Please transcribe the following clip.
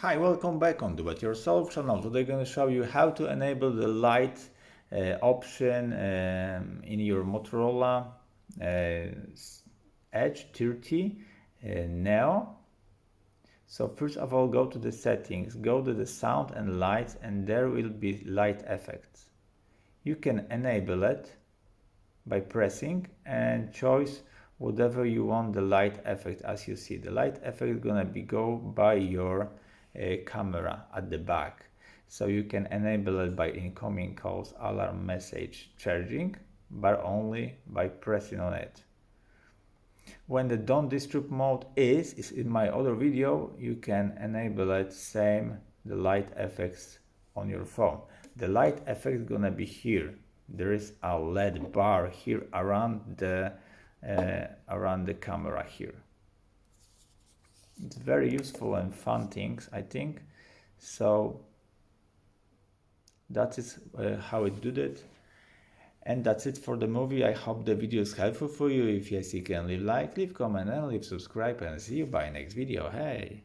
Hi, welcome back on Do It Yourself channel. Today I'm going to show you how to enable the light option in your Motorola Edge 30 Neo. So first of all, go to the settings, go to the sound and lights, and there will be light effects. You can enable it by pressing and choose whatever you want the light effect. As you see, the light effect is gonna be go by your camera at the back, so you can enable it by incoming calls, alarm, message, charging, but only by pressing on it. When the don't disturb mode is in my other video, you can enable it same the light effects on your phone. The light effect is gonna be here. There is a LED bar here around the camera here. It's very useful and fun things, I think. So that is how it did it. And that's it for the movie. I hope the video is helpful for you. If yes, you can leave like, leave comment, and leave subscribe, and see you by next video. Hey!